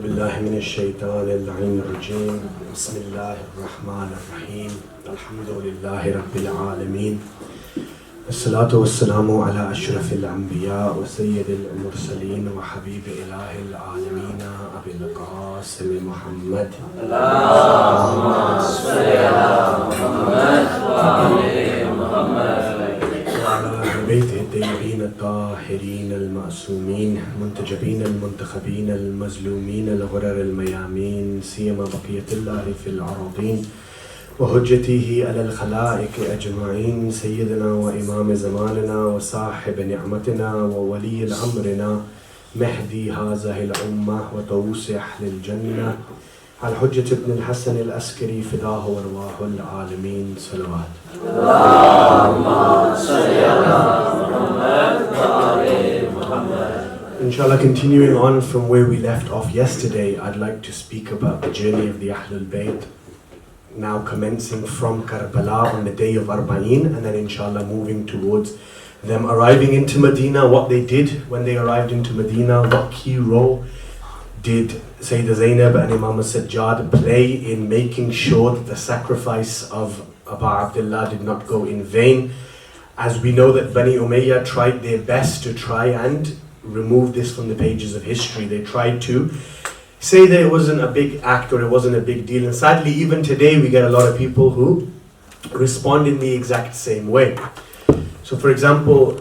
بالله من الشيطان اللعين الرجيم بسم الله الرحمن الرحيم الحمد لله رب العالمين الصلاة والسلام على أشرف الأنبياء وسيد المرسلين وحبيب إله العالمين أبي القاسم محمد اللهم صل على محمد وآل محمد وعلى أهل بيته الطيبين الطاهرين المعصومين منتجبين المنتخبين المظلومين الغرر الميامين سيما بقية الله في الأراضين وحجته على الخلائق أجمعين سيدنا وإمام زماننا وصاحب نعمتنا وولي الأمرنا مهدي هذه الأمة وطوس أهل الجنة الحجة ابن الحسن الأسكري فداه وارواح العالمين صلوات. اللهم صل على محمد وآل محمد. Inshallah, continuing on from where we left off yesterday, I'd like to speak about the journey of the Ahlulbayt, now commencing from Karbala on the day of Arba'een, and then inshallah moving towards them arriving into Medina, what they did when they arrived into Medina, what key role did Sayyidah Zainab and Imam Sajjad play in making sure that the sacrifice of Abu Abdullah did not go in vain. As we know that Bani Umayyah tried their best to try and remove this from the pages of history. They tried to say that it wasn't a big act or it wasn't a big deal. And sadly, even today, we get a lot of people who respond in the exact same way. So for example,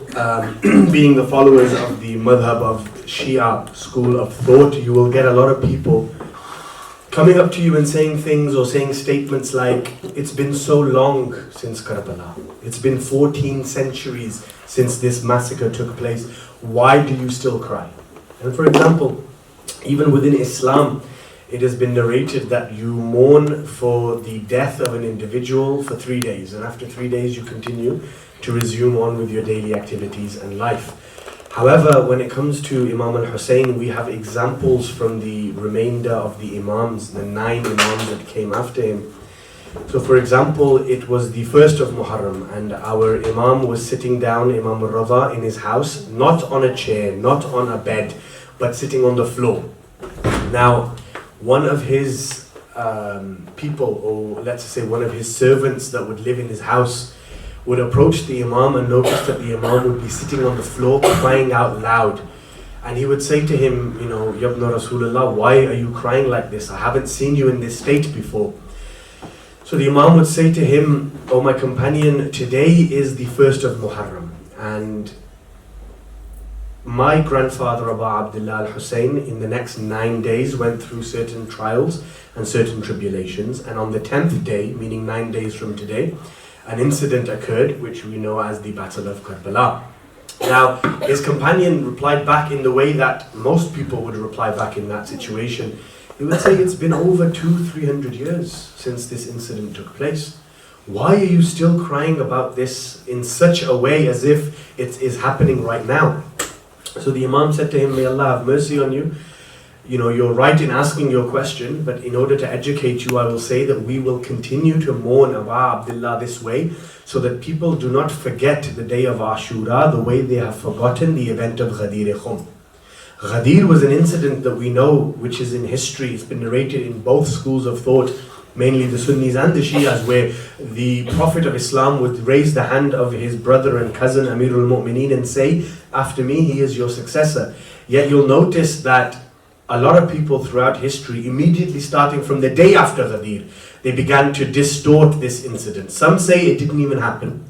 being the followers of the madhab of Shia school of thought, you will get a lot of people coming up to you and saying things or saying statements like, it's been so long since Karbala. It's been 14 centuries since this massacre took place. Why do you still cry? And for example, even within Islam, it has been narrated that you mourn for the death of an individual for 3 days, and after 3 days you continue to resume on with your daily activities and life. However, when it comes to Imam al-Hussein, we have examples from the remainder of the Imams, the 9 Imams that came after him. So for example, it was the first of Muharram, and our Imam was sitting down, Imam al-Radha, in his house, not on a chair, not on a bed, but sitting on the floor. Now, one of his people, or let's say one of his servants that would live in his house, would approach the Imam and notice that the Imam would be sitting on the floor crying out loud. And he would say to him, Yabna Rasulullah, why are you crying like this? I haven't seen you in this state before. So the Imam would say to him, oh my companion, today is the first of Muharram, and my grandfather Abu Abdullah al-Hussein in the next 9 days went through certain trials and certain tribulations, and on the 10th day, meaning 9 days from today, an incident occurred which we know as the Battle of Karbala. Now, his companion replied back in the way that most people would reply back in that situation. He would say, it's been over 200-300 years since this incident took place. Why are you still crying about this in such a way as if it is happening right now? So the Imam said to him, may Allah have mercy on you. You're right in asking your question, but in order to educate you, I will say that we will continue to mourn Abu Abdullah this way, so that people do not forget the day of Ashura the way they have forgotten the event of Ghadir Khum. Ghadir was an incident that we know, which is in history. It's been narrated in both schools of thought, mainly the Sunnis and the Shias, where the Prophet of Islam would raise the hand of his brother and cousin Amirul Mu'mineen and say, after me, he is your successor. Yet you'll notice that a lot of people throughout history, immediately starting from the day after Ghadir, they began to distort this incident. Some say it didn't even happen.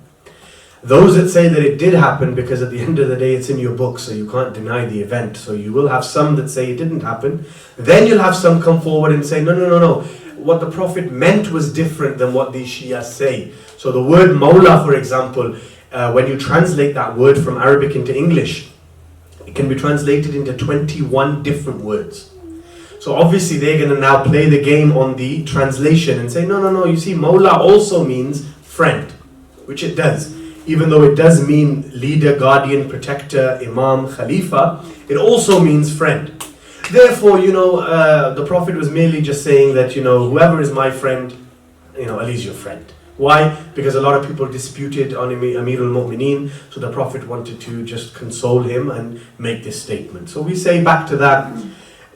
Those that say that it did happen, because at the end of the day it's in your book, so you can't deny the event. So you will have some that say it didn't happen. Then you'll have some come forward and say, no. What the Prophet meant was different than what these Shias say. So the word Mawla, for example, when you translate that word from Arabic into English, it can be translated into 21 different words. So obviously they're going to now play the game on the translation and say, no, you see, Mawla also means friend, which it does. Even though it does mean leader, guardian, protector, imam, khalifa, it also means friend. Therefore, the Prophet was merely just saying that, whoever is my friend, Ali's your friend. Why? Because a lot of people disputed on Amirul Mu'mineen, so the Prophet wanted to just console him and make this statement. So we say back to that,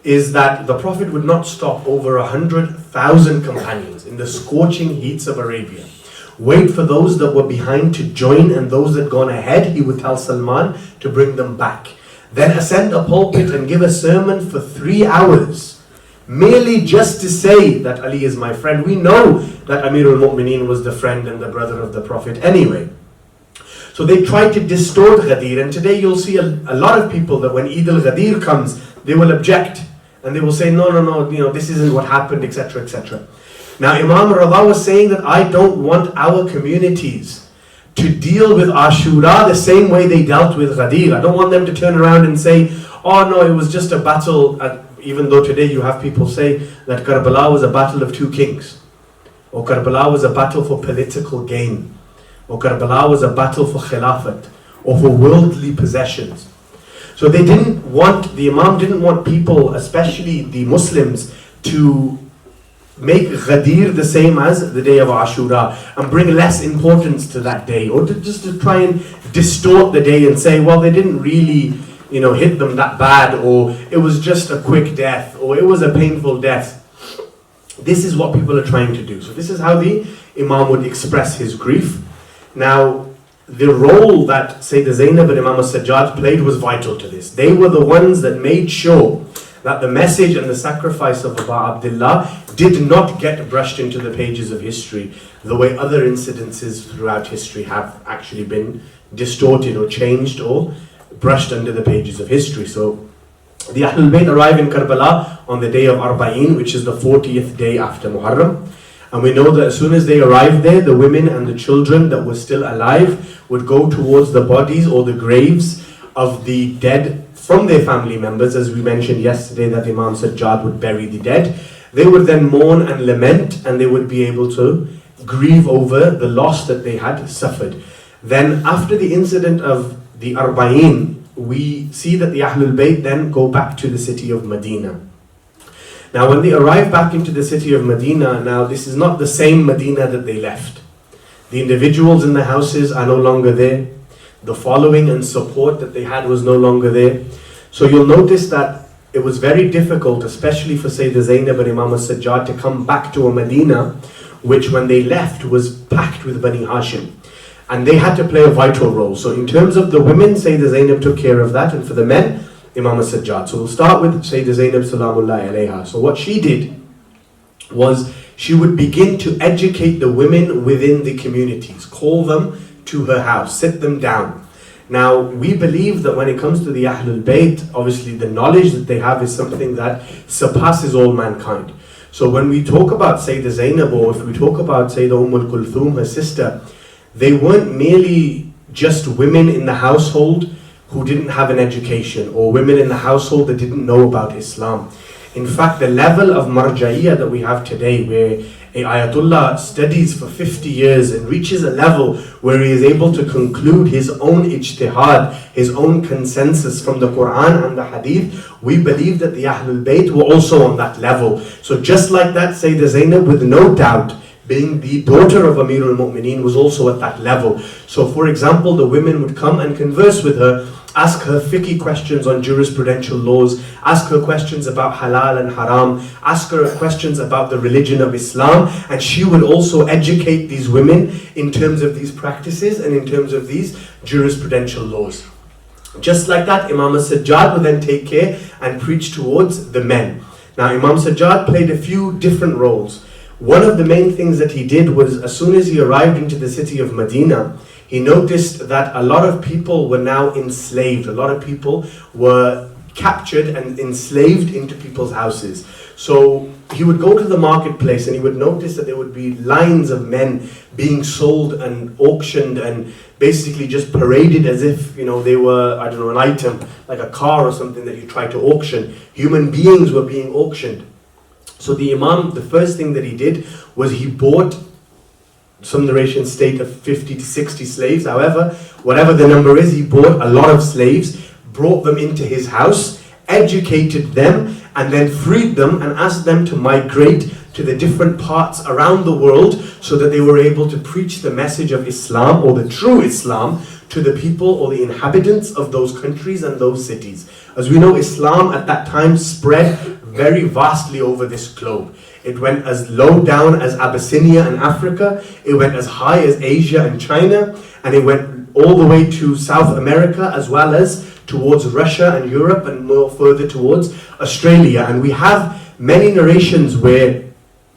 is that the Prophet would not stop over 100,000 companions in the scorching heats of Arabia. Wait for those that were behind to join, and those that gone ahead, he would tell Salman to bring them back. Then ascend a pulpit and give a sermon for 3 hours, merely just to say that Ali is my friend. We know that Amirul Mu'mineen was the friend and the brother of the Prophet anyway. So they tried to distort Ghadir, and today you'll see a lot of people that when Eid al-Ghadir comes, they will object, and they will say, no, this isn't what happened, etc., etc. Now Imam Rada was saying that I don't want our communities to deal with Ashura the same way they dealt with Ghadir. I don't want them to turn around and say, oh no, it was just a battle, even though today you have people say that Karbala was a battle of 2 kings, or Karbala was a battle for political gain, or Karbala was a battle for khilafat, or for worldly possessions. So the Imam didn't want people, especially the Muslims, to make Ghadir the same as the day of Ashura and bring less importance to that day, or just to try and distort the day and say, well, they didn't really hit them that bad, or it was just a quick death, or it was a painful death. This is what people are trying to do. So this is how the Imam would express his grief. Now, the role that Sayyidah Zainab and Imam al-Sajjad played was vital to this. They were the ones that made sure that the message and the sacrifice of Aba Abdullah did not get brushed into the pages of history the way other incidences throughout history have actually been distorted or changed or brushed under the pages of history. So the Ahlulbayt arrive in Karbala on the day of Arba'een, which is the 40th day after Muharram. And we know that as soon as they arrived there, the women and the children that were still alive would go towards the bodies or the graves of the dead from their family members. As we mentioned yesterday, that Imam Sajjad would bury the dead. They would then mourn and lament, and they would be able to grieve over the loss that they had suffered. Then after the incident of the Arba'een, we see that the Ahlul Bayt then go back to the city of Medina. Now when they arrive back into the city of Medina, now this is not the same Medina that they left. The individuals in the houses are no longer there. The following and support that they had was no longer there. So you'll notice that it was very difficult, especially for Sayyidah Zainab and Imam al-Sajjad, to come back to a Medina which when they left was packed with Bani Hashim. And they had to play a vital role. So in terms of the women, Sayyidah Zainab took care of that, and for the men, Imam al-Sajjad. So we'll start with Sayyidah Zainab salamullahi alayha. So what she did was she would begin to educate the women within the communities, call them to her house, sit them down. Now we believe that when it comes to the Ahlul Bayt, obviously the knowledge that they have is something that surpasses all mankind. So when we talk about Sayyidah Zainab, or if we talk about Sayyidah Kulthum, her sister, they weren't merely just women in the household who didn't have an education, or women in the household that didn't know about Islam. In fact, the level of marja'iyah that we have today, where a Ayatollah studies for 50 years and reaches a level where he is able to conclude his own ijtihad, his own consensus from the Quran and the Hadith, we believe that the Ahlul Bayt were also on that level. So just like that, Sayyidah Zainab, with no doubt, being the daughter of Amirul Mu'mineen, was also at that level. So for example, the women would come and converse with her, ask her fiqh questions on jurisprudential laws, ask her questions about halal and haram, ask her questions about the religion of Islam, and she would also educate these women in terms of these practices and in terms of these jurisprudential laws. Just like that, Imam al-Sajjad would then take care and preach towards the men. Now Imam Sajjad played a few different roles. One of the main things that he did was, as soon as he arrived into the city of Medina, he noticed that a lot of people were now enslaved. A lot of people were captured and enslaved into people's houses. So he would go to the marketplace and he would notice that there would be lines of men being sold and auctioned and basically just paraded as if, they were, an item, like a car or something that you try to auction. Human beings were being auctioned. So the Imam, the first thing that he did was he bought, some narrations state of 50 to 60 slaves. However, whatever the number is, he bought a lot of slaves, brought them into his house, educated them, and then freed them and asked them to migrate to the different parts around the world so that they were able to preach the message of Islam, or the true Islam, to the people or the inhabitants of those countries and those cities. As we know, Islam at that time spread very vastly over this globe. It went as low down as Abyssinia and Africa, it went as high as Asia and China, and it went all the way to South America, as well as towards Russia and Europe, and more further towards Australia. And we have many narrations where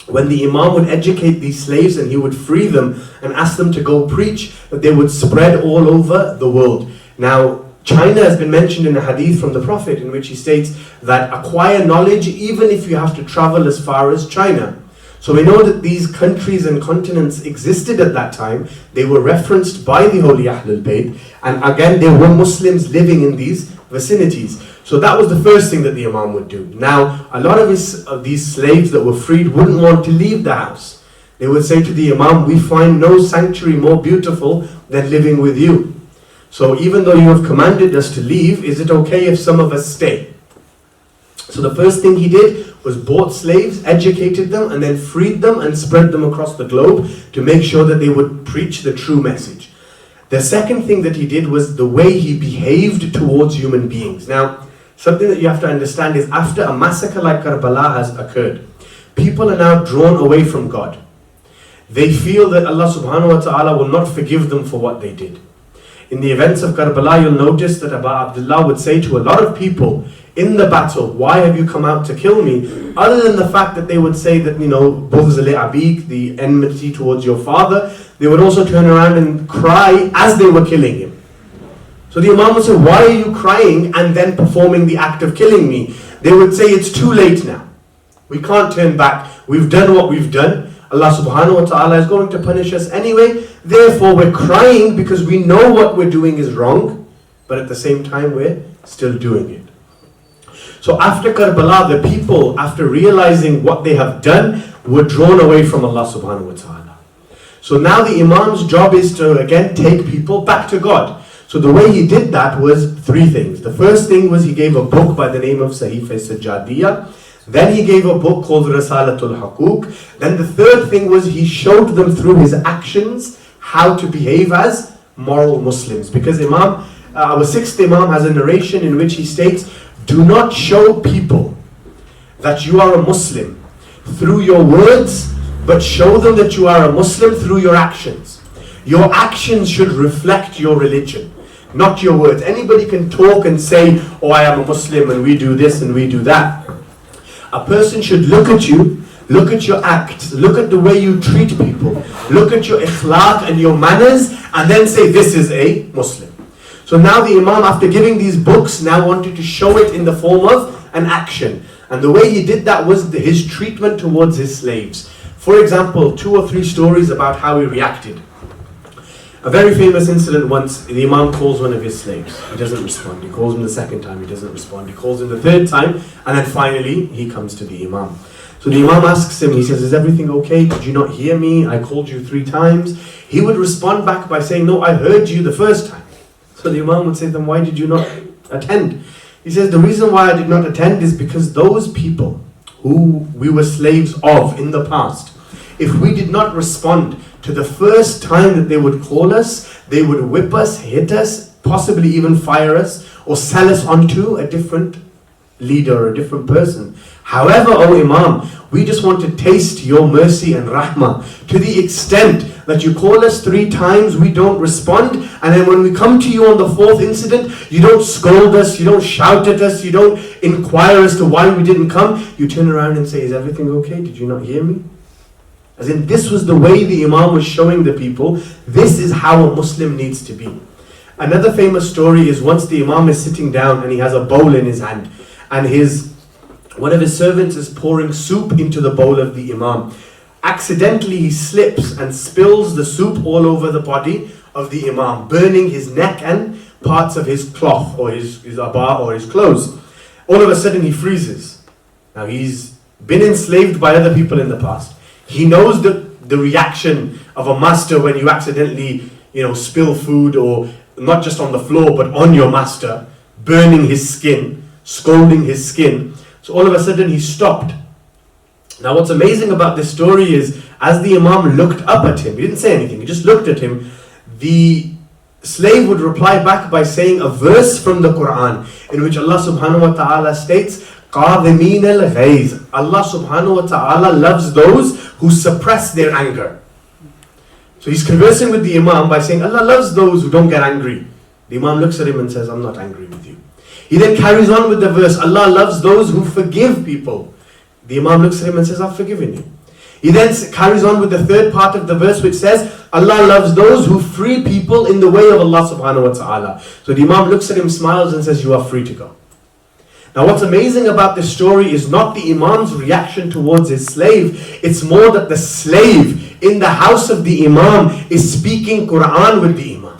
when the Imam would educate these slaves and he would free them and ask them to go preach, that they would spread all over the world. Now, China has been mentioned in a hadith from the Prophet in which he states that acquire knowledge even if you have to travel as far as China. So we know that these countries and continents existed at that time. They were referenced by the holy Ahlulbayt, and again there were Muslims living in these vicinities. So that was the first thing that the Imam would do. Now, a lot of these slaves that were freed wouldn't want to leave the house. They would say to the Imam, we find no sanctuary more beautiful than living with you. So even though you have commanded us to leave, is it okay if some of us stay? So the first thing he did was bought slaves, educated them, and then freed them and spread them across the globe to make sure that they would preach the true message. The second thing that he did was the way he behaved towards human beings. Now, something that you have to understand is after a massacre like Karbala has occurred, people are now drawn away from God. They feel that Allah subhanahu wa ta'ala will not forgive them for what they did. In the events of Karbala, you'll notice that Abu Abdullah would say to a lot of people in the battle, why have you come out to kill me? Other than the fact that they would say that, Bughz li-abik, the enmity towards your father, they would also turn around and cry as they were killing him. So the Imam would say, why are you crying and then performing the act of killing me? They would say, it's too late now. We can't turn back. We've done what we've done. Allah subhanahu wa ta'ala is going to punish us anyway. Therefore, we're crying because we know what we're doing is wrong, but at the same time, we're still doing it. So after Karbala, the people, after realizing what they have done, were drawn away from Allah subhanahu wa ta'ala. So now the Imam's job is to again take people back to God. So the way he did that was three things. The first thing was he gave a book by the name of Sahifa Sajjadiyah. Then he gave a book called Risalatul Haqooq. Then the third thing was he showed them through his actions how to behave as moral Muslims. Because our sixth Imam has a narration in which he states, do not show people that you are a Muslim through your words, but show them that you are a Muslim through your actions. Your actions should reflect your religion, not your words. Anybody can talk and say, oh, I am a Muslim and we do this and we do that. A person should look at you, look at your acts, look at the way you treat people, look at your ikhlaq and your manners, and then say, this is a Muslim. So now the Imam, after giving these books, now wanted to show it in the form of an action. And the way he did that was his treatment towards his slaves. For example, 2 or 3 stories about how he reacted. A very famous incident once, the Imam calls one of his slaves. He doesn't respond. He calls him the second time. He doesn't respond. He calls him the third time. And then finally, he comes to the Imam. So the Imam asks him, he says, is everything okay? Did you not hear me? I called you 3 times. He would respond back by saying, no, I heard you the first time. So the Imam would say, then why did you not attend? He says, the reason why I did not attend is because those people who we were slaves of in the past, if we did not respond to the first time that they would call us, they would whip us, hit us, possibly even fire us, or sell us onto a different leader or a different person. However, O Imam, we just want to taste your mercy and rahmah to the extent that you call us 3 times, we don't respond, and then when we come to you on the 4th incident, you don't scold us, you don't shout at us, you don't inquire as to why we didn't come. You turn around and say, is everything okay? Did you not hear me? As in, this was the way the Imam was showing the people, this is how a Muslim needs to be. Another famous story is once the Imam is sitting down and he has a bowl in his hand, and one of his servants is pouring soup into the bowl of the Imam. Accidentally he slips and spills the soup all over the body of the Imam, burning his neck and parts of his cloth or his abba or his clothes. All of a sudden he freezes. Now he's been enslaved by other people in the past. He knows the reaction of a master when you accidentally spill food, or not just on the floor but on your master, burning his skin, scalding his skin. So all of a sudden he stopped. Now what's amazing about this story is, as the Imam looked up at him, he didn't say anything, he just looked at him, the slave would reply back by saying a verse from the Quran in which Allah subhanahu wa ta'ala states, قَاذِمِينَ الْغَيْظِ. Allah subhanahu wa ta'ala loves those who suppress their anger. So he's conversing with the Imam by saying, Allah loves those who don't get angry. The Imam looks at him and says, I'm not angry with you. He then carries on with the verse, Allah loves those who forgive people. The Imam looks at him and says, I've forgiven you. He then carries on with the third part of the verse which says, Allah loves those who free people in the way of Allah subhanahu wa ta'ala. So the Imam looks at him, smiles and says, you are free to go. Now what's amazing about this story is not the Imam's reaction towards his slave. It's more that the slave in the house of the Imam is speaking Quran with the Imam.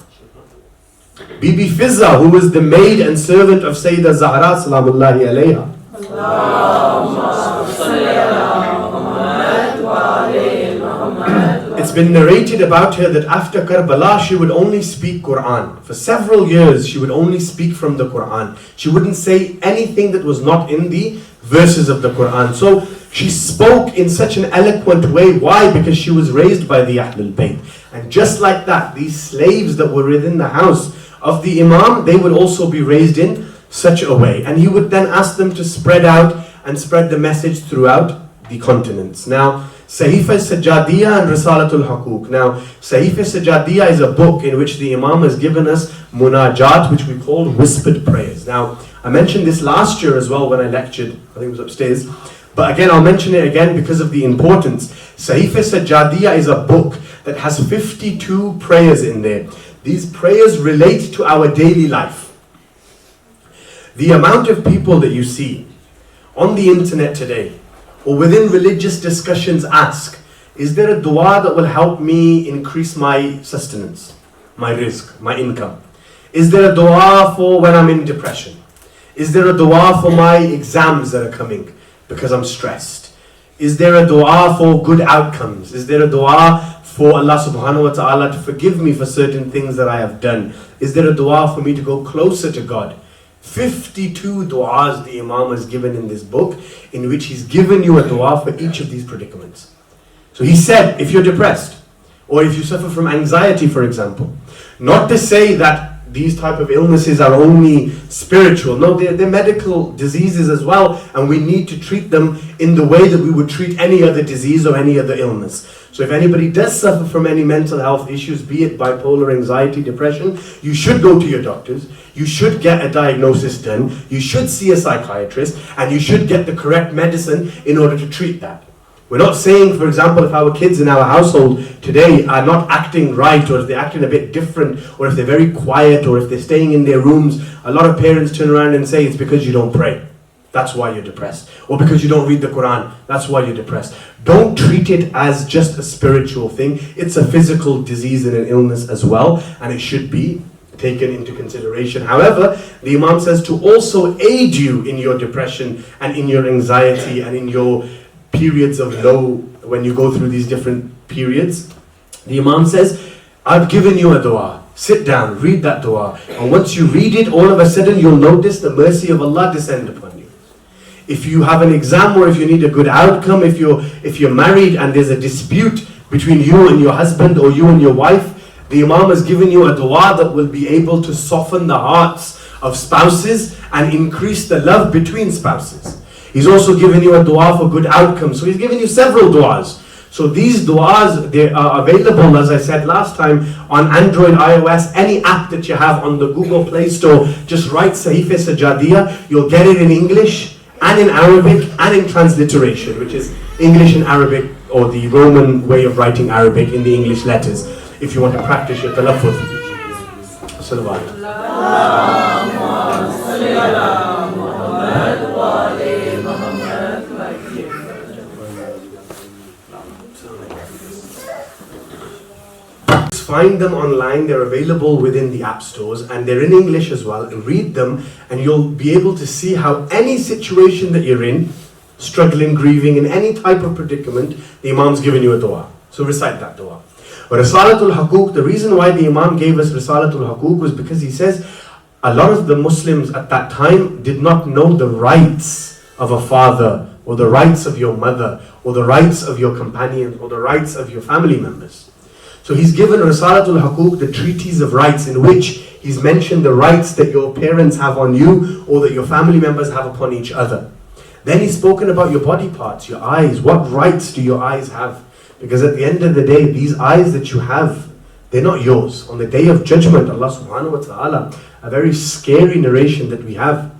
Bibi Fizza, who was the maid and servant of Sayyidah Zahra salamullahi alayha. It's been narrated about her that after Karbala she would only speak Quran. For several years she would only speak from the Quran. She wouldn't say anything that was not in the verses of the Quran. So she spoke in such an eloquent way. Why? Because she was raised by the Ahlulbayt. And just like that, these slaves that were within the house of the Imam, they would also be raised in such a way. And he would then ask them to spread out and spread the message throughout the continents. Now, Sahifa Sajjadiyya and Risalatul Haqooq. Now, Sahifa Sajjadiyya is a book in which the Imam has given us munajat, which we call whispered prayers. Now, I mentioned this last year as well when I lectured, I think it was upstairs. But again, I'll mention it again because of the importance. Sahifa Sajjadiyya is a book that has 52 prayers in there. These prayers relate to our daily life. The amount of people that you see on the internet today, or within religious discussions ask, is there a dua that will help me increase my sustenance, my rizq, my income? Is there a dua for when I'm in depression? Is there a dua for my exams that are coming because I'm stressed? Is there a dua for good outcomes? Is there a dua for Allah subhanahu wa ta'ala to forgive me for certain things that I have done? Is there a dua for me to go closer to God? 52 du'as the Imam has given in this book, in which he's given you a dua for each of these predicaments. So he said, if you're depressed, or if you suffer from anxiety, for example, not to say that these type of illnesses are only spiritual. No, they're medical diseases as well, and we need to treat them in the way that we would treat any other disease or any other illness. So if anybody does suffer from any mental health issues, be it bipolar, anxiety, depression, you should go to your doctors, you should get a diagnosis done, you should see a psychiatrist, and you should get the correct medicine in order to treat that. We're not saying, for example, if our kids in our household today are not acting right, or if they're acting a bit different, or if they're very quiet, or if they're staying in their rooms, a lot of parents turn around and say it's because you don't pray. That's why you're depressed. Or because you don't read the Quran. That's why you're depressed. Don't treat it as just a spiritual thing. It's a physical disease and an illness as well, and it should be taken into consideration. However, the Imam says to also aid you in your depression and in your anxiety and in your periods of low, when you go through these different periods. The Imam says, I've given you a dua. Sit down, read that dua. And once you read it, all of a sudden you'll notice the mercy of Allah descend upon you. If you have an exam or if you need a good outcome, if you're married and there's a dispute between you and your husband or you and your wife, the Imam has given you a dua that will be able to soften the hearts of spouses and increase the love between spouses. He's also given you a dua for good outcomes. So he's given you several duas. So these duas, they are available, as I said last time, on Android, iOS, any app that you have on the Google Play Store. Just write Sahifa Sajjadiyya. You'll get it in English and in Arabic and in transliteration, which is English and Arabic, or the Roman way of writing Arabic in the English letters, if you want to practice your talaffuz. Salawat. Find them online, they're available within the app stores, and they're in English as well. And read them, and you'll be able to see how any situation that you're in, struggling, grieving, in any type of predicament, the Imam's given you a dua. So recite that dua. Risalatul Haqooq, the reason why the Imam gave us Risalatul Haqooq was because he says a lot of the Muslims at that time did not know the rights of a father, or the rights of your mother, or the rights of your companion, or the rights of your family members. So he's given Risalatul Haqooq, the treatise of rights, in which he's mentioned the rights that your parents have on you or that your family members have upon each other. Then he's spoken about your body parts, your eyes. What rights do your eyes have? Because at the end of the day, these eyes that you have, they're not yours. On the Day of Judgment, Allah subhanahu wa ta'ala, a very scary narration that we have,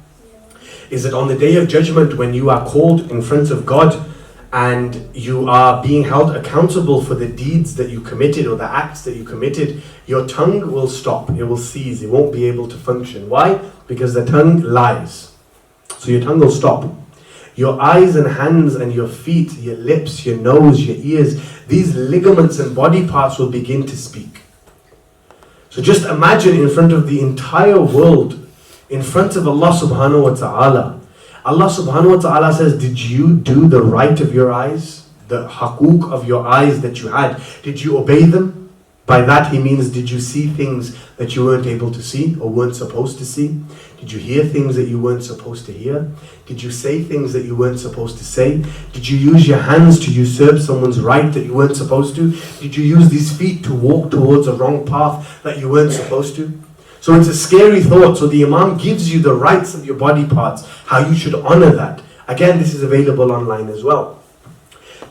is that on the Day of Judgment, when you are called in front of God and you are being held accountable for the deeds that you committed or the acts that you committed, your tongue will stop, it will cease, it won't be able to function. Why? Because the tongue lies. So your tongue will stop. Your eyes and hands and your feet, your lips, your nose, your ears, these ligaments and body parts will begin to speak. So just imagine in front of the entire world, in front of Allah subhanahu wa ta'ala. Allah subhanahu wa ta'ala says, did you do the right of your eyes? The haqooq of your eyes that you had, did you obey them? By that he means, did you see things that you weren't able to see or weren't supposed to see? Did you hear things that you weren't supposed to hear? Did you say things that you weren't supposed to say? Did you use your hands to usurp someone's right that you weren't supposed to? Did you use these feet to walk towards a wrong path that you weren't supposed to? So it's a scary thought. So the Imam gives you the rights of your body parts, how you should honor that. Again, this is available online as well.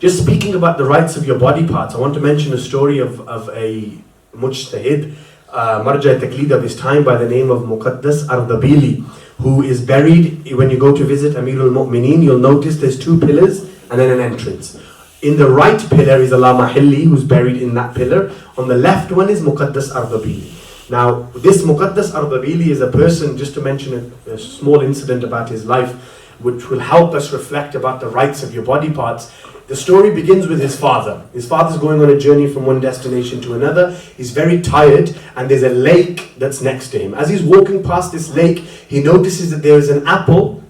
Just speaking about the rights of your body parts, I want to mention a story of a mujtahid, marja taqlid of his time by the name of Muqaddas Ardabili, who is buried. When you go to visit Amirul Mu'mineen, you'll notice there's two pillars and then an entrance. In the right pillar is Allah Mahilli, who's buried in that pillar. On the left one is Muqaddas Ardabili. Now, this Muqaddas Ardabili is a person, just to mention a small incident about his life, which will help us reflect about the rights of your body parts. The story begins with his father. His father's going on a journey from one destination to another. He's very tired and there's a lake that's next to him. As he's walking past this lake, he notices that there is an apple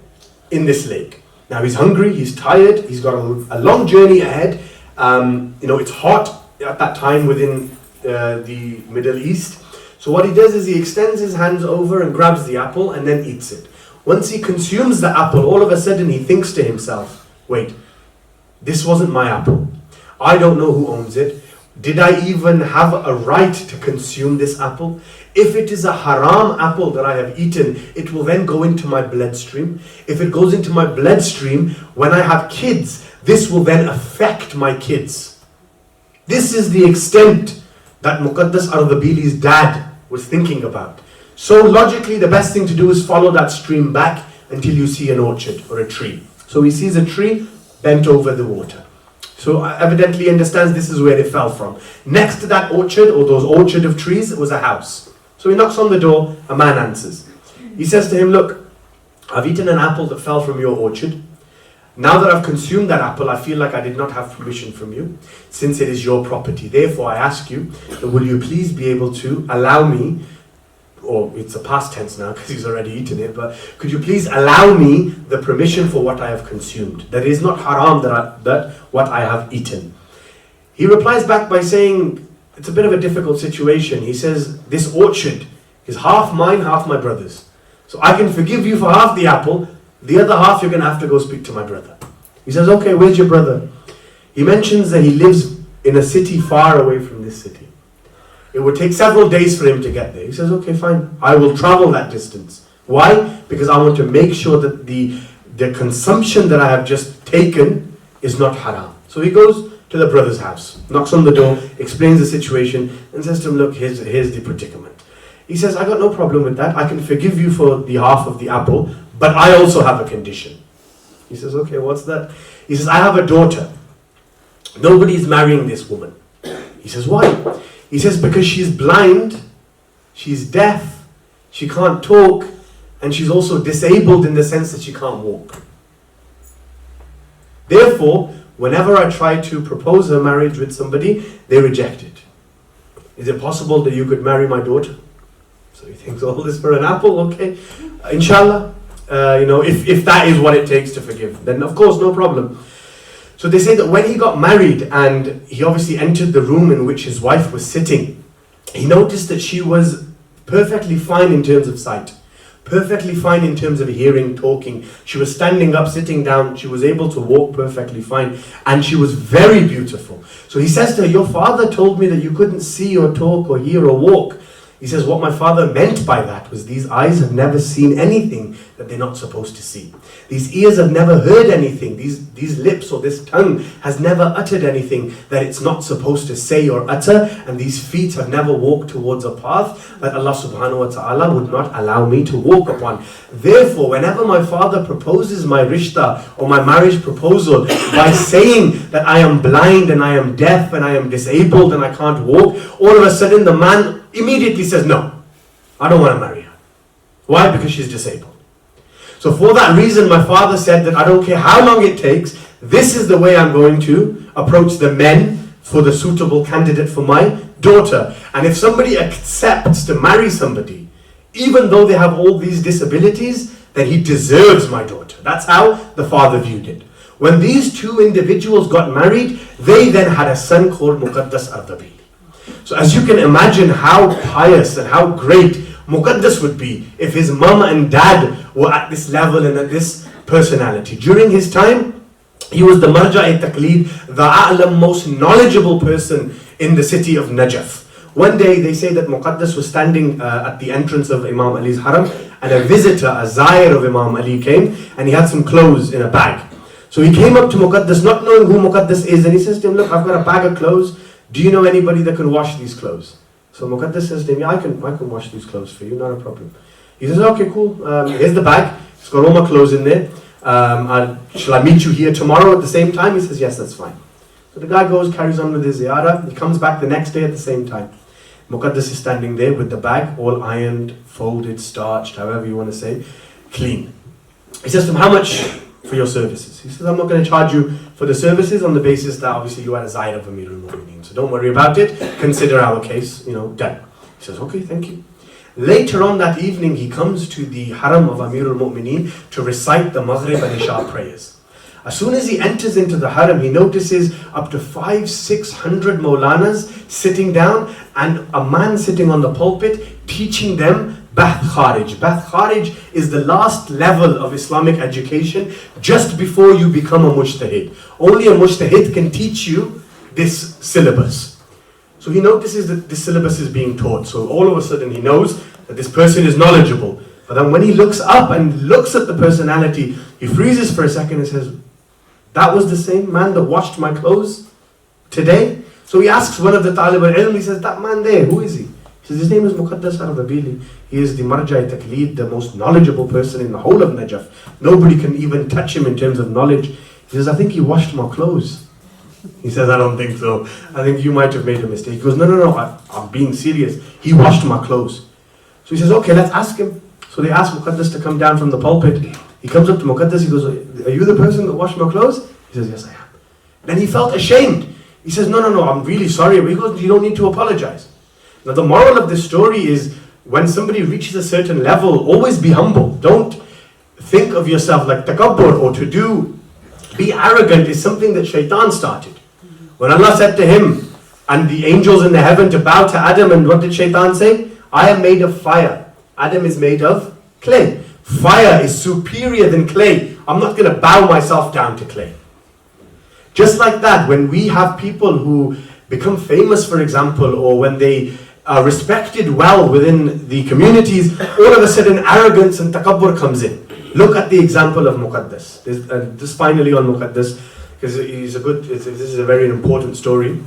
in this lake. Now he's hungry, he's tired, he's got a long journey ahead. It's hot at that time within the Middle East. So what he does is he extends his hands over and grabs the apple and then eats it. Once he consumes the apple, all of a sudden he thinks to himself, wait, this wasn't my apple. I don't know who owns it. Did I even have a right to consume this apple? If it is a haram apple that I have eaten, it will then go into my bloodstream. If it goes into my bloodstream, when I have kids, this will then affect my kids. This is the extent that Muqaddas Ardabili's dad was thinking about. So logically, the best thing to do is follow that stream back until you see an orchard or a tree. So he sees a tree bent over the water. So evidently understands this is where it fell from. Next to that orchard, or those orchard of trees, was a house. So he knocks on the door, a man answers. He says to him, look, I've eaten an apple that fell from your orchard. Now that I've consumed that apple, I feel like I did not have permission from you, since it is your property. Therefore, I ask you, will you please be able to allow me, or it's a past tense now because he's already eaten it, but could you please allow me the permission for what I have consumed? That is not haram that what I have eaten. He replies back by saying, it's a bit of a difficult situation. He says, this orchard is half mine, half my brother's. So I can forgive you for half the apple, the other half you're going to have to go speak to my brother. He says, okay, where's your brother? He mentions that he lives in a city far away from this city. It would take several days for him to get there. He says, okay, fine, I will travel that distance. Why? Because I want to make sure that the consumption that I have just taken is not haram. So he goes to the brother's house, knocks on the door, explains the situation, and says to him, look, here's the predicament. He says, I got no problem with that. I can forgive you for the half of the apple, but I also have a condition. He says, okay, what's that? He says, I have a daughter. Nobody's marrying this woman. He says, why? He says, because she's blind, she's deaf, she can't talk, and she's also disabled in the sense that she can't walk. Therefore, whenever I try to propose a marriage with somebody, they reject it. Is it possible that you could marry my daughter? So he thinks, all this for an apple? Okay. Inshallah, if that is what it takes to forgive, then of course, no problem. So they say that when he got married and he obviously entered the room in which his wife was sitting, he noticed that she was perfectly fine in terms of sight. perfectly fine in terms of hearing, talking. She was standing up, sitting down. She was able to walk perfectly fine. And she was very beautiful. So he says to her, your father told me that you couldn't see or talk or hear or walk. He says, what my father meant by that was these eyes have never seen anything that they're not supposed to see. These ears have never heard anything. These lips or this tongue has never uttered anything that it's not supposed to say or utter. And these feet have never walked towards a path that Allah subhanahu wa ta'ala would not allow me to walk upon. Therefore, whenever my father proposes my rishta or my marriage proposal by saying that I am blind and I am deaf and I am disabled and I can't walk, all of a sudden the man immediately says, no, I don't want to marry her. Why? Because she's disabled. So for that reason, my father said that I don't care how long it takes, this is the way I'm going to approach the men for the suitable candidate for my daughter. And if somebody accepts to marry somebody, even though they have all these disabilities, then he deserves my daughter. That's how the father viewed it. When these two individuals got married, they then had a son called Muqaddas Ardabili. So as you can imagine how pious and how great Muqaddas would be if his mum and dad were at this level and at this personality. During his time, he was the marja' taqleed, the a'lam, most knowledgeable person in the city of Najaf. One day they say that Muqaddas was standing at the entrance of Imam Ali's haram, and a visitor, a zair of Imam Ali came, and he had some clothes in a bag. So he came up to Muqaddas not knowing who Muqaddas is, and he says to him, look, I've got a bag of clothes. Do you know anybody that can wash these clothes? So Muqaddas says to him, yeah, I can wash these clothes for you, not a problem. He says, okay, cool, here's the bag, it's got all my clothes in there. Shall I meet you here tomorrow at the same time? He says, yes, that's fine. So the guy goes, carries on with his ziyarah, he comes back the next day at the same time. Muqaddas is standing there with the bag, all ironed, folded, starched, however you want to say, clean. He says to him, how much for your services? He says, I'm not going to charge you for the services on the basis that obviously you are a Zayd of Amirul Mu'mineen. So don't worry about it. Consider our case, done. He says, okay, thank you. Later on that evening, he comes to the haram of Amirul Mu'mineen to recite the Maghrib and Isha prayers. As soon as he enters into the haram, he notices up to 500-600 Maulanas sitting down and a man sitting on the pulpit teaching them Bahth Kharij. Bahth Kharij is the last level of Islamic education just before you become a mujtahid. Only a mujtahid can teach you this syllabus. So he notices that this syllabus is being taught. So all of a sudden he knows that this person is knowledgeable. But then when he looks up and looks at the personality, he freezes for a second and says, that was the same man that washed my clothes today? So he asks one of the Talib al-Ilm, he says, that man there, who is he? He says, his name is Muqaddas Ardabili. He is the marja' taqleed, the most knowledgeable person in the whole of Najaf. Nobody can even touch him in terms of knowledge. He says, I think he washed my clothes. He says, I don't think so. I think you might have made a mistake. He goes, no, I'm being serious. He washed my clothes. So he says, okay, let's ask him. So they ask Muqaddas to come down from the pulpit. He comes up to Muqaddas, he goes, are you the person that washed my clothes? He says, yes, I am. Then he felt ashamed. He says, no, I'm really sorry. He goes, you don't need to apologize. Now the moral of this story is, when somebody reaches a certain level, always be humble. Don't think of yourself like takabbur or be arrogant is something that shaitan started. When Allah said to him and the angels in the heaven to bow to Adam, and what did shaitan say? I am made of fire. Adam is made of clay. Fire is superior than clay. I'm not going to bow myself down to clay. Just like that, when we have people who become famous, for example, or when they are respected well within the communities, all of a sudden arrogance and takabbur comes in. Look at the example of Muqaddas. Just finally on Muqaddas, because this is a very important story.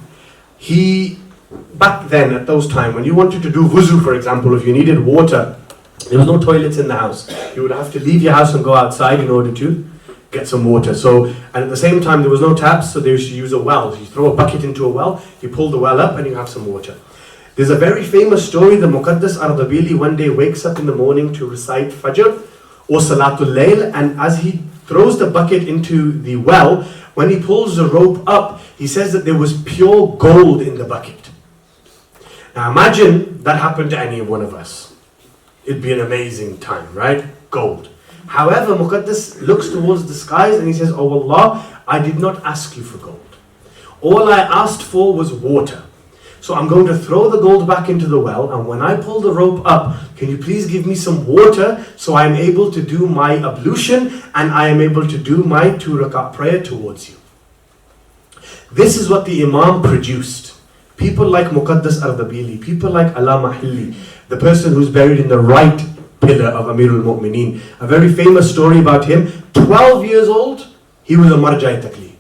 Back then, at those times, when you wanted to do wuzu, for example, if you needed water, there was no toilets in the house. You would have to leave your house and go outside in order to get some water. And at the same time, there was no taps, so they used to use a well. You throw a bucket into a well, you pull the well up, and you have some water. There's a very famous story that Muqaddas Ardabili one day wakes up in the morning to recite Fajr or Salatul Layl, and as he throws the bucket into the well, when he pulls the rope up, he says that there was pure gold in the bucket. Now imagine that happened to any one of us. It'd be an amazing time, right? Gold. However, Muqaddas looks towards the skies and he says, oh Allah, I did not ask you for gold. All I asked for was water. So I'm going to throw the gold back into the well, and when I pull the rope up, can you please give me some water so I am able to do my ablution and I am able to do my 2 rakat prayer towards you. This is what the Imam produced. People like Muqaddas Ardabili, people like Allama Hilli, the person who's buried in the right pillar of Amirul Mu'mineen. A very famous story about him. 12 years old, he was a Marja'i Taqleed.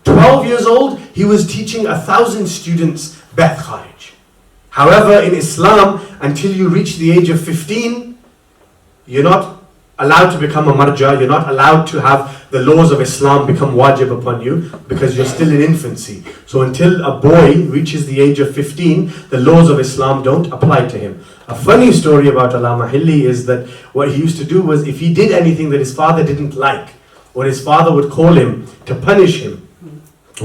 12 years old, he was teaching 1,000 students Beth Kharij. However, in Islam, until you reach the age of 15, you're not allowed to become a marja, you're not allowed to have the laws of Islam become wajib upon you because you're still in infancy. So until a boy reaches the age of 15, the laws of Islam don't apply to him. A funny story about Allama Hilli is that what he used to do was, if he did anything that his father didn't like, or his father would call him to punish him,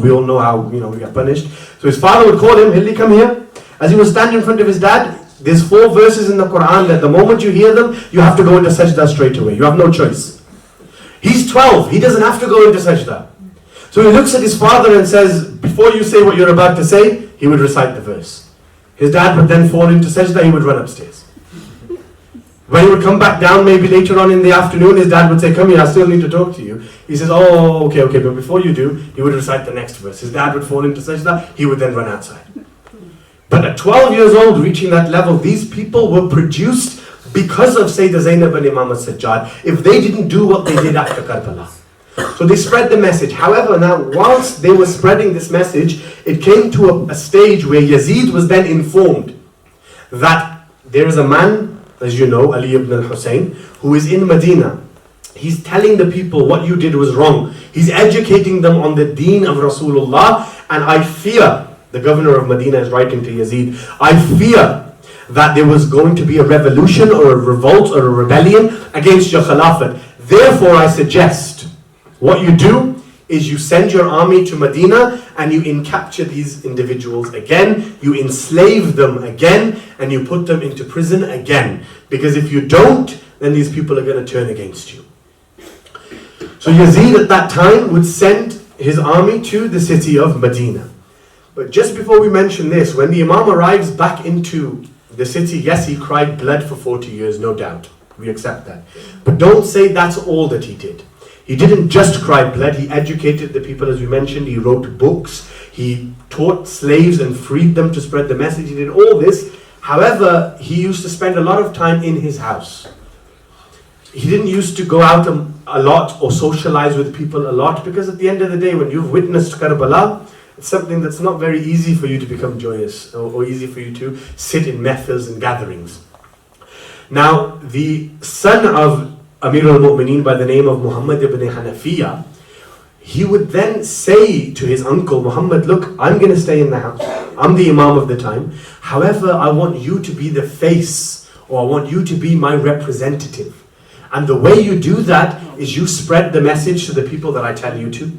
we all know how we get punished. So his father would call him, Hilli, come here. As he was standing in front of his dad, there's 4 verses in the Quran that the moment you hear them, you have to go into sajda straight away. You have no choice. He's 12, he doesn't have to go into sajda. So he looks at his father and says, before you say what you're about to say, he would recite the verse. His dad would then fall into sajda, he would run upstairs. When he would come back down, maybe later on in the afternoon, his dad would say, come here, I still need to talk to you. He says, oh, okay, but before you do, he would recite the next verse. His dad would fall into sajda, he would then run outside. But at 12 years old, reaching that level, these people were produced because of Sayyidah Zainab and Imam al-Sajjad, if they didn't do what they did after Karbala. So they spread the message. However, now, whilst they were spreading this message, it came to a stage where Yazid was then informed that there is a man, as you know, Ali ibn al-Hussein, who is in Medina. He's telling the people what you did was wrong. He's educating them on the deen of Rasulullah, and I fear, the governor of Medina is writing to Yazid, I fear that there was going to be a revolution or a revolt or a rebellion against your Khilafat. Therefore, I suggest what you do is you send your army to Medina and you capture these individuals again, you enslave them again, and you put them into prison again. Because if you don't, then these people are going to turn against you. So Yazid at that time would send his army to the city of Medina. But just before we mention this, when the Imam arrives back into the city, yes, he cried blood for 40 years, no doubt. We accept that. But don't say that's all that he did. He didn't just cry blood, he educated the people, as we mentioned, he wrote books, he taught slaves and freed them to spread the message, he did all this. However, he used to spend a lot of time in his house. He didn't used to go out a lot or socialize with people a lot, because at the end of the day, when you've witnessed Karbala, it's something that's not very easy for you to become joyous or easy for you to sit in mehfils and gatherings. Now, the son of Amir al-Mu'mineen by the name of Muhammad ibn Hanafiya, he would then say to his uncle Muhammad, look, I'm going to stay in the house. I'm the Imam of the time. However, I want you to be the face, or I want you to be my representative. And the way you do that is you spread the message to the people that I tell you to.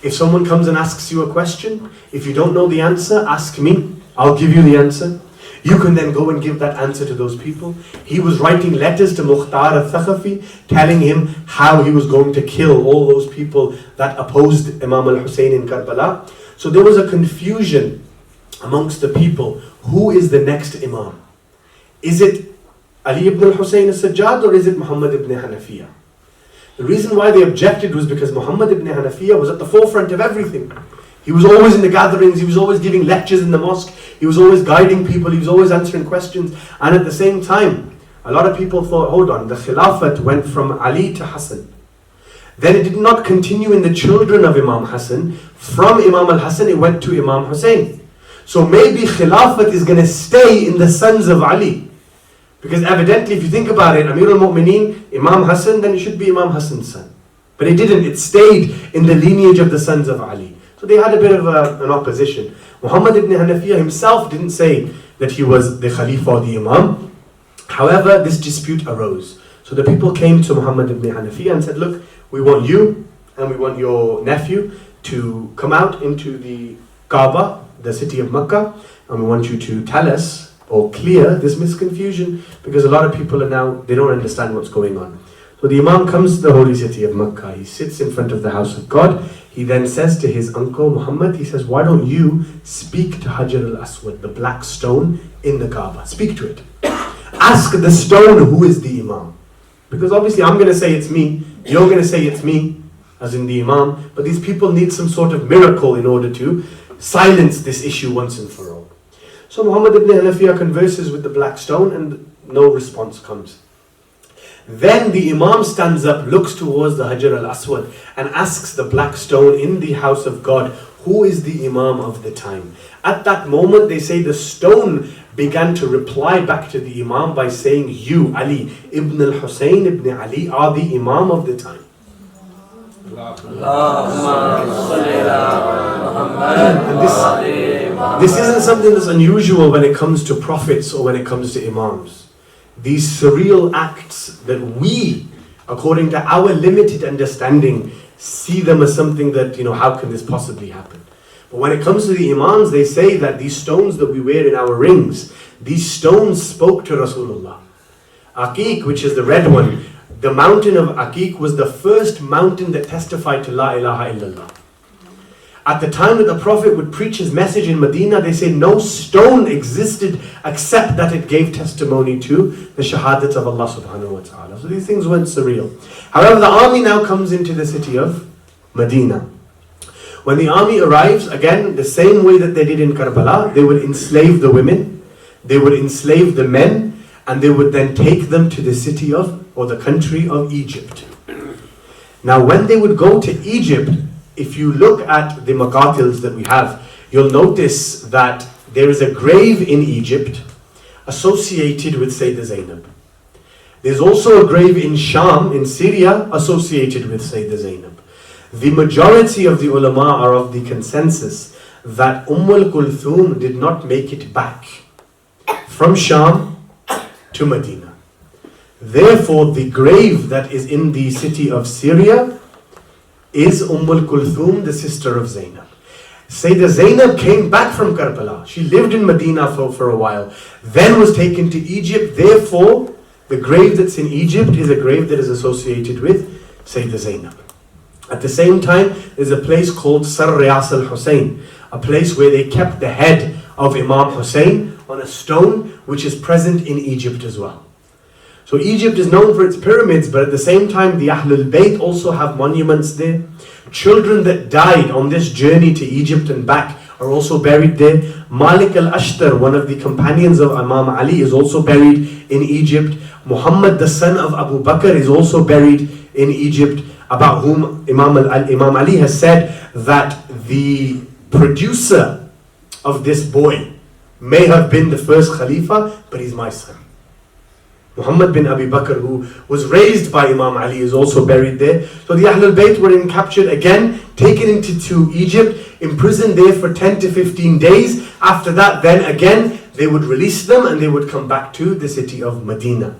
If someone comes and asks you a question, if you don't know the answer, ask me. I'll give you the answer. You can then go and give that answer to those people. He was writing letters to Mukhtar al-Thaqafi, telling him how he was going to kill all those people that opposed Imam al-Hussein in Karbala. So there was a confusion amongst the people. Who is the next Imam? Is it Ali ibn al-Hussein al-Sajjad, or is it Muhammad ibn Hanafiya? The reason why they objected was because Muhammad ibn Hanafiya was at the forefront of everything. He was always in the gatherings, he was always giving lectures in the mosque, he was always guiding people, he was always answering questions. And at the same time, a lot of people thought, hold on, the Khilafat went from Ali to Hassan. Then it did not continue in the children of Imam Hassan. From Imam al-Hassan it went to Imam Hussein. So maybe Khilafat is going to stay in the sons of Ali. Because evidently, if you think about it, Amir al-Mu'mineen, Imam Hassan, then it should be Imam Hassan's son. But it didn't, it stayed in the lineage of the sons of Ali. So they had a bit of an opposition. Muhammad ibn Hanafiya himself didn't say that he was the Khalifa or the Imam. However, this dispute arose. So the people came to Muhammad ibn Hanafiya and said, look, we want you and we want your nephew to come out into the Kaaba, the city of Makkah, and we want you to tell us or clear this misconfusion, because a lot of people are now, they don't understand what's going on. So the Imam comes to the holy city of Makkah. He sits in front of the house of God. He then says to his uncle Muhammad, he says, why don't you speak to Hajar al-Aswad, the black stone in the Kaaba? Speak to it. Ask the stone who is the Imam. Because obviously I'm going to say it's me, you're going to say it's me, as in the Imam, but these people need some sort of miracle in order to silence this issue once and for all. So Muhammad ibn Hanafiya converses with the black stone and no response comes. Then the Imam stands up, looks towards the Hajar al-Aswad and asks the black stone in the house of God, who is the Imam of the time? At that moment they say the stone began to reply back to the Imam by saying, you, Ali, Ibn al-Husayn ibn Ali, are the Imam of the time. And this isn't something that's unusual when it comes to prophets or when it comes to Imams. These surreal acts that we, according to our limited understanding, see them as something that, how can this possibly happen? But when it comes to the Imams, they say that these stones that we wear in our rings, these stones spoke to Rasulullah. Aqiq, which is the red one, the mountain of Aqiq was the first mountain that testified to La ilaha illallah. At the time that the Prophet would preach his message in Medina, they say no stone existed except that it gave testimony to the shahadat of Allah subhanahu wa ta'ala. So these things weren't surreal. However, the army now comes into the city of Medina. When the army arrives, again, the same way that they did in Karbala, they would enslave the women, they would enslave the men, and they would then take them to the city of, or the country of Egypt. Now when they would go to Egypt, if you look at the maqatils that we have, you'll notice that there is a grave in Egypt associated with Sayyidah Zainab. There's also a grave in Sham, in Syria, associated with Sayyidah Zainab. The majority of the ulama are of the consensus that al-Kulthum did not make it back from Sham to Medina. Therefore, the grave that is in the city of Syria is Kulthum, the sister of Zainab. Sayyidah Zainab came back from Karbala. She lived in Medina for a while, then was taken to Egypt. Therefore, the grave that's in Egypt is a grave that is associated with Sayyidah Zainab. At the same time, there's a place called Sarriyas al-Hussein, a place where they kept the head of Imam Hussein on a stone, which is present in Egypt as well. So Egypt is known for its pyramids, but at the same time, the Ahlulbayt also have monuments there. Children that died on this journey to Egypt and back are also buried there. Malik al-Ashtar, one of the companions of Imam Ali, is also buried in Egypt. Muhammad, the son of Abu Bakr, is also buried in Egypt, about whom Imam Ali has said that the producer of this boy may have been the first Khalifa, but he's my son. Muhammad bin Abi Bakr, who was raised by Imam Ali, is also buried there. So the Ahlul Bayt were captured again, taken into Egypt, imprisoned there for 10 to 15 days. After that, then again, they would release them and they would come back to the city of Medina.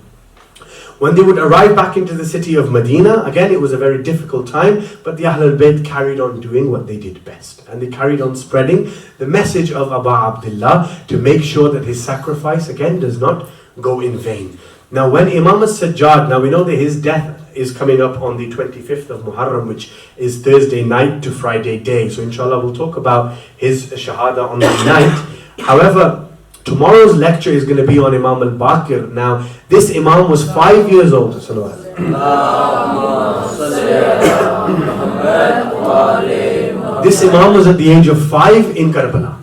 When they would arrive back into the city of Medina, again, it was a very difficult time, but the Ahlul Bayt carried on doing what they did best. And they carried on spreading the message of Abu Abdullah to make sure that his sacrifice, again, does not go in vain. Now when Imam al-Sajjad, now we know that his death is coming up on the 25th of Muharram, which is Thursday night to Friday day. So inshallah we'll talk about his shahada on that night. However, tomorrow's lecture is going to be on Imam al-Baqir. Now this Imam was 5 years old. This Imam was at the age of 5 in Karbala.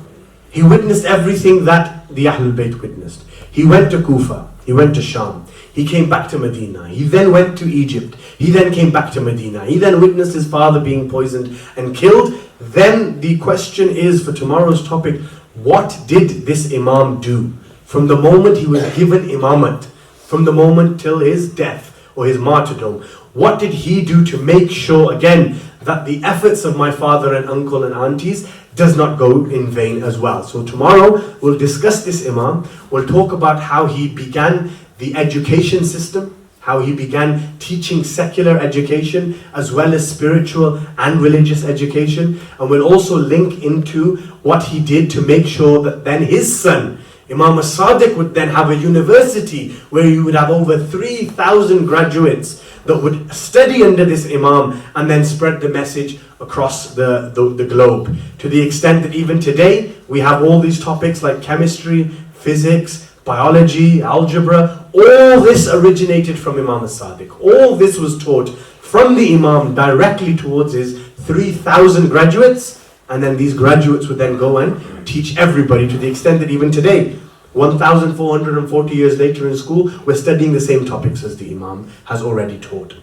He witnessed everything that the Ahlul Bayt witnessed. He went to Kufa. He went to Sham. He came back to Medina. He then went to Egypt. He then came back to Medina. He then witnessed his father being poisoned and killed. Then the question is for tomorrow's topic, what did this Imam do from the moment he was given Imamat, from the moment till his death or his martyrdom? What did he do to make sure, again, that the efforts of my father and uncle and aunties does not go in vain as well? So tomorrow we'll discuss this Imam. We'll talk about how he began the education system, how he began teaching secular education as well as spiritual and religious education. And we'll also link into what he did to make sure that then his son, Imam as-Sadiq would then have a university where you would have over 3,000 graduates that would study under this Imam and then spread the message across the globe. To the extent that even today, we have all these topics like chemistry, physics, biology, algebra. All this originated from Imam as-Sadiq. All this was taught from the Imam directly towards his 3,000 graduates. And then these graduates would then go and teach everybody, to the extent that even today, 1,440 years later in school, we're studying the same topics as the Imam has already taught.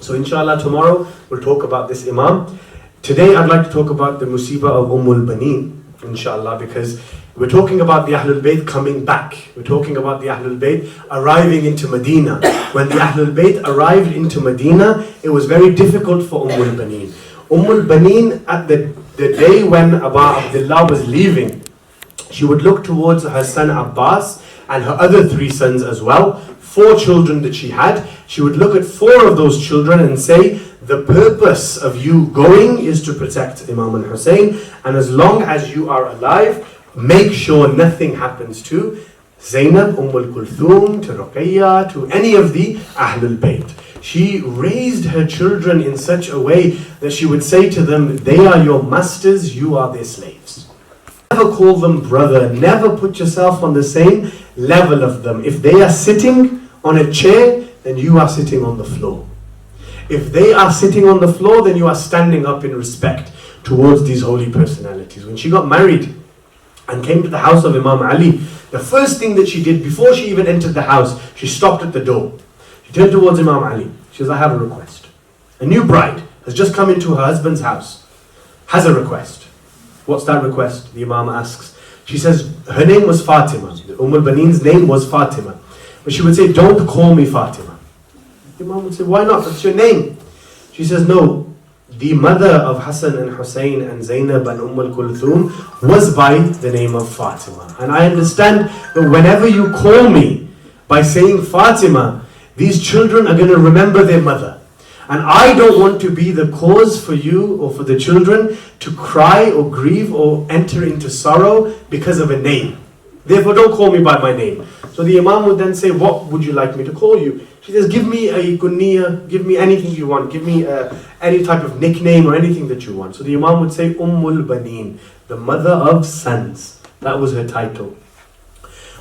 So inshallah tomorrow we'll talk about this Imam. Today I'd like to talk about the musibah of Baneen, inshallah, because we're talking about the Ahlulbayt coming back. We're talking about the Ahlulbayt arriving into Medina. When the Ahlulbayt arrived into Medina, it was very difficult for Baneen. Baneen, at the day when Abu Abdullah was leaving, she would look towards her son Abbas and her other 3 sons as well, 4 children that she had. She would look at 4 of those children and say, the purpose of you going is to protect Imam al-Hussein, and as long as you are alive, make sure nothing happens to Zainab, Kulthum, to Ruqayya, to any of the Ahlul Bayt. She raised her children in such a way that she would say to them, they are your masters, you are their slaves. Never call them brother, never put yourself on the same level of them. If they are sitting on a chair, then you are sitting on the floor. If they are sitting on the floor, then you are standing up in respect towards these holy personalities. When she got married and came to the house of Imam Ali, the first thing that she did before she even entered the house, she stopped at the door. She turned towards Imam Ali. She says, I have a request. A new bride has just come into her husband's house, has a request. What's that request? The Imam asks. She says, her name was Fatima. Baneen's name was Fatima. But she would say, don't call me Fatima. The Imam would say, why not? That's your name. She says, no. The mother of Hassan and Hussein and Zainab and Kulthum was by the name of Fatima. And I understand that whenever you call me by saying Fatima, these children are going to remember their mother. And I don't want to be the cause for you or for the children to cry or grieve or enter into sorrow because of a name. Therefore, don't call me by my name. So the Imam would then say, what would you like me to call you? She says, give me a kunniya, give me anything you want, give me any type of nickname or anything that you want. So the Imam would say, Baneen, the mother of sons. That was her title.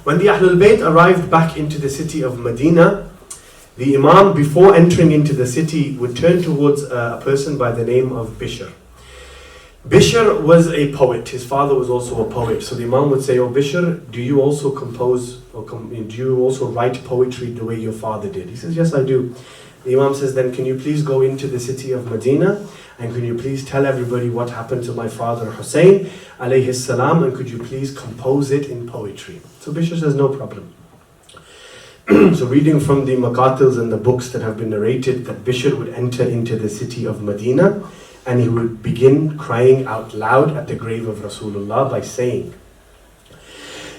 When the Ahlul Bayt arrived back into the city of Medina, the Imam, before entering into the city, would turn towards a person by the name of Bishr. Bishr was a poet. His father was also a poet. So the Imam would say, oh Bishr, do you also compose or do you also write poetry the way your father did? He says, yes, I do. The Imam says, then can you please go into the city of Medina and can you please tell everybody what happened to my father Hussein alayhi salam, and could you please compose it in poetry? So Bishr says, no problem. So reading from the Maqatils and the books that have been narrated, that Bishr would enter into the city of Medina and he would begin crying out loud at the grave of Rasulullah by saying,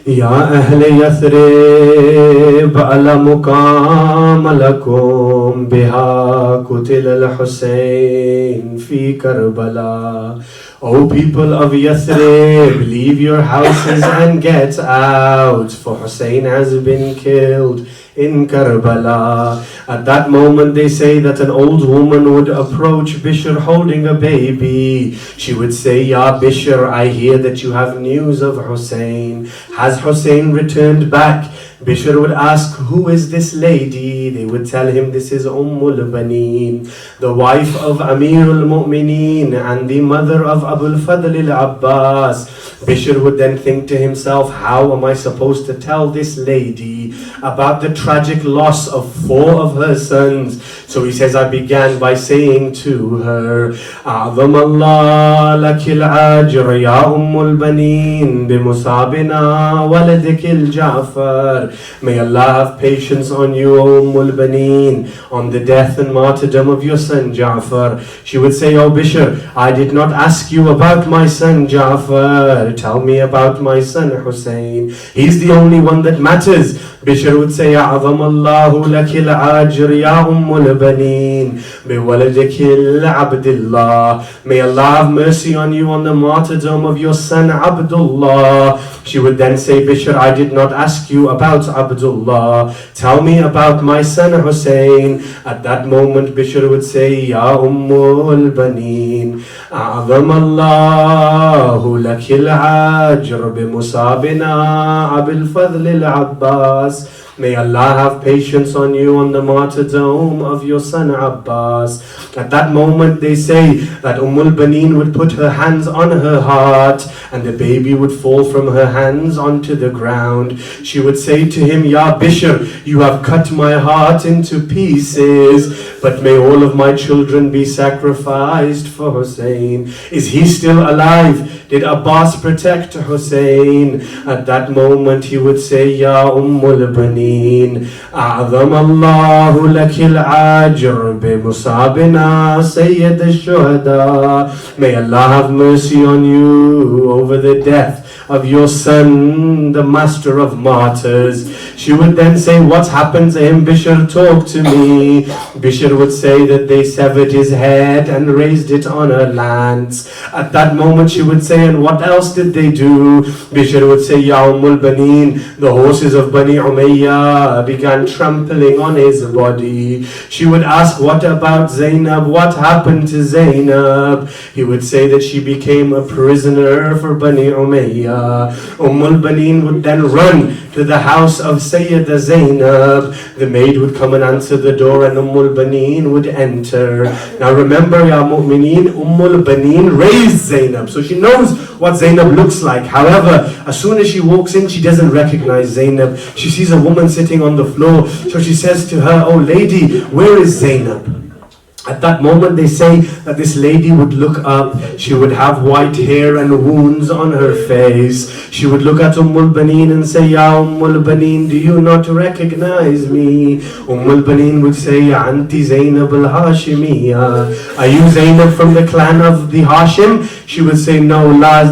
Ya Ahl Yathrib ala muqam lakum biha kutil al-Husayn fi Karbala. O people of Yathrib, leave your houses and get out, for Hussein has been killed in Karbala. At that moment they say that an old woman would approach Bishr holding a baby. She would say, Ya Bishr, I hear that you have news of Hussein. Has Hussein returned back? Bishr would ask, who is this lady? They would tell him, this is Baneen, the wife of Amir al-Mu'mineen and the mother of Abul Fadl al-Abbas. Bishr would then think to himself, how am I supposed to tell this lady about the tragic loss of 4 of her sons? So he says, I began by saying to her, أعظم الله لك الأجر يا البنين بمصابنا ولدك الجعفر. May Allah have patience on you, O Baneen, on the death and martyrdom of your son Ja'far. She would say, O Bishr, I did not ask you about my son Ja'far. Tell me about my son Hussein. He's the only one that matters. Bishr would say, Ya أعظم الله لك العاجر يا البنين بولدك العبد الله. May Allah have mercy on you on the martyrdom of your son Abdullah. She would then say, Bishr, I did not ask you about Abdullah. Tell me about my son Hussein. At that moment, Bishr would say, Ya البنين أعظم الله لك العاجر بمصابنا أبي الفضل العباس. May Allah have patience on you on the martyrdom of your son Abbas. At that moment they say that Baneen would put her hands on her heart and the baby would fall from her hands onto the ground. She would say to him, Ya Bishr, you have cut my heart into pieces, but may all of my children be sacrificed for Hussein. Is he still alive? Did Abbas protect Hussein? At that moment he would say, Ya Baneen, أعظم الله لك العاجر بمصابنا سيد الشهداء. May Allah have mercy on you over the death of your son, the master of martyrs. She would then say, what happened to him? Bishr, talk to me. Bishr would say that they severed his head and raised it on a lance. At that moment she would say, and what else did they do? Bishr would say, Ya Baneen, the horses of Bani Umayyah began trampling on his body. She would ask, what about Zainab? What happened to Zainab? He would say that she became a prisoner for Bani Umayyah. Baneen would then run to the house of Sayyida Zainab. The maid would come and answer the door and Baneen would enter. Now remember, Ya Mu'mineen, Baneen raised Zainab, so she knows what Zainab looks like. However, as soon as she walks in, she doesn't recognize Zainab. She sees a woman sitting on the floor, so she says to her, oh lady, where is Zainab? At that moment they say that this lady would look up, she would have white hair and wounds on her face. She would look at Baneen and say, Ya Baneen, do you not recognize me? Baneen would say, Anti Zainab al-Hashimiyya. Are you Zainab from the clan of the Hashim? She would say, no, la,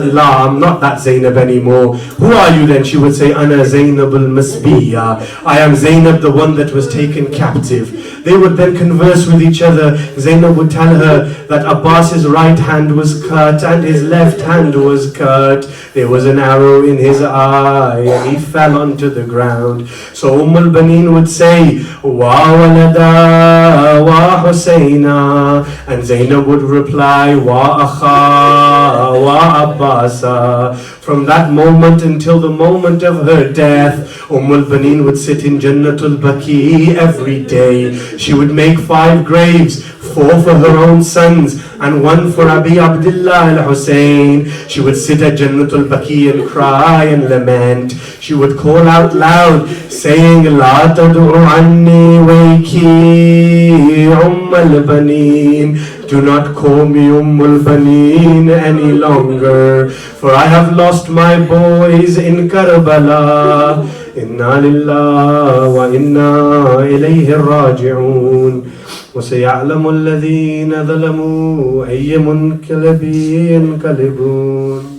I'm not that Zainab anymore. Who are you then? She would say, Ana Zainab al-Masbiyya. I am Zainab, the one that was taken captive. They would then converse with each other. Zainab would tell her that Abbas's right hand was cut and his left hand was cut. There was an arrow in his eye and he fell onto the ground. So Baneen would say, Wa walada wa Husayna. And Zainab would reply, Wa akha wa Abbasa. From that moment until the moment of her death, Baneen would sit in Jannatul Baqi every day. She would make 5 graves, 4 for her own sons and 1 for Abi Abdullah al-Hussein. She would sit at Jannatul Baqi and cry and lament. She would call out loud, saying, La tad'u anni wayki al-Baneen. Do not call me al-Baneen any longer, for I have lost my boys in Karbala. Inna lillah wa inna ilayhi raji'un. وسيعلم الذين ظلموا أي منقلب ينقلبون.